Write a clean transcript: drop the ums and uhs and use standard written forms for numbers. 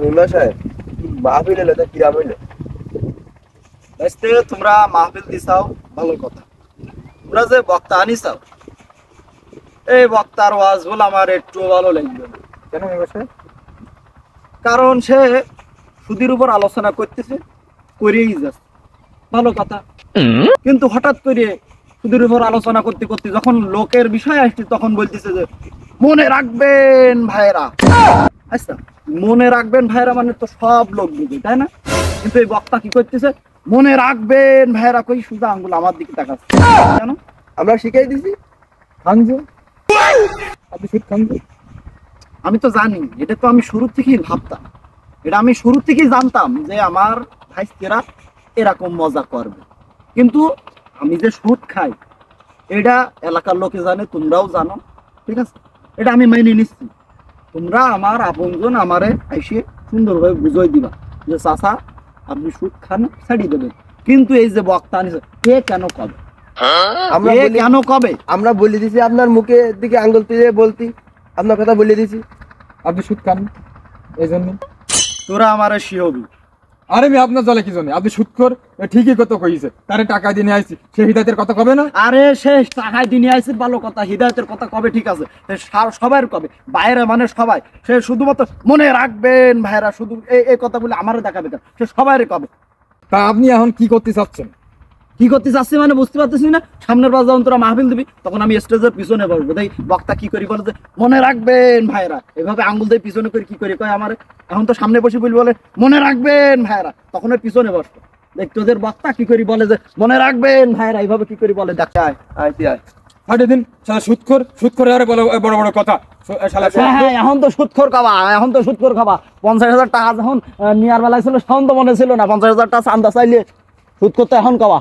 মিমা সাহেব মাহফিল এলে তো কিরাম হইলো। আজকে তোমরা মাহফিল দিছাও ভালো কথা, তোমরা যে বক্তা আনিছাও এই বক্তার ওয়াজ বলে আমার একটু ভালো লাগবে না। কেন মিমা সাহেব? কারণ সে সুদের উপর আলোচনা করতেছে, করেই যাচ্ছে ভালো কথা, কিন্তু হঠাৎ করে সুদের উপর আলোচনা করতে করতে যখন লোকের বিষয় আসছে তখন বলতেছে যে মনে রাখবেন ভাইরা। আচ্ছা, মনে রাখবেন ভাইরা মানে তো সব লোক বুঝে, তাই না? কিন্তু এই বক্তা কি করতেছে, মনে রাখবেন ভাইরা কই সুদা আঙ্গুল আমার দিকে তাকাচ্ছে কেন? আমরা শিখাই দিছি খানজো, আপনি সুদ খানজো। আমি তো জানি, এটা তো আমি শুরু থেকেই ভাবতাম, এটা আমি শুরু থেকেই জানতাম যে আমার ভাইস্তেরা এরকম মজা করবে, কিন্তু আমি যে সুদ খাই এটা এলাকার লোকে জানে, তোমরাও জানো, ঠিক আছে? এটা আমি মেনে নিচ্ছি। তোমরা আমার আপনজন আমারে আইসে সুন্দরভাবে বুঝাই দিবা যে চাচা আপনি সুদ খান, ছাড়িয়ে দেবেন। কিন্তু এই যে বক্তা আনিছে কে কেন কবে, আমরা কে বলি, কেন কবে? আমরা বলে দিছি আপনার মুখের দিকে আঙ্গুল তুলে বলতি, আপনার কথা বলে দিছি আপনি সুদ খান এই জন্য। তোরা আমারে শিহবি। আরে আমি আপনার জলে কি জন্য আপনি সুদখোর, ঠিকই কত কইছে তারে টাকা দিয়ে নিয়ে আইছি, সে হিদায়তের কথা কবে না? আরে সে টাকায় দিনে আইছে ভালো কথা, হিদায়তের কথা কবে ঠিক আছে, সবাই কবে বাইরে মানে সবাই, সে শুধুমাত্র মনে রাখবেন ভাইরা শুধু এই কথা বলে আমারও দেখাবে কেন? সে সবাই কবে। তা আপনি এখন কি করতে চাচ্ছেন? কি করতে চাচ্ছি মানে বুঝতে পারতেছি না? সামনের বার যখন তোরা মাহফিল দিবি তখন আমি স্টেজের পিছনে বসবো, তাই বক্তা কি করি বলে যে মনে রাখবেন ভাইরা, এভাবে আঙ্গুল দিয়ে পিছনে করে কি করে কয় আমার। এখন তো সামনে বসে বলি বলে মনে রাখবেন ভাইরা, তখন ওই পিছনে বসবো। দেখ তোদের বক্তা কি করি বলে যে মনে রাখবেন ভাইরা, এইভাবে কি করি বলে দেখ। আয় আয় তুই আয়। হাটে দিন শালা সুদখোর, সুদখোর আরে বড় বড় বড় কথা শালা। হ্যাঁ, এখন তো সুদখোর খাবা, এখন তো সুদখোর খাবা। 50,000 টাকা যখন নেওয়ার বেলায় ছিল তখন তো মনে ছিল না 50,000 টাকা চান্দা চাইলে সুদ করতে এখন খাবা।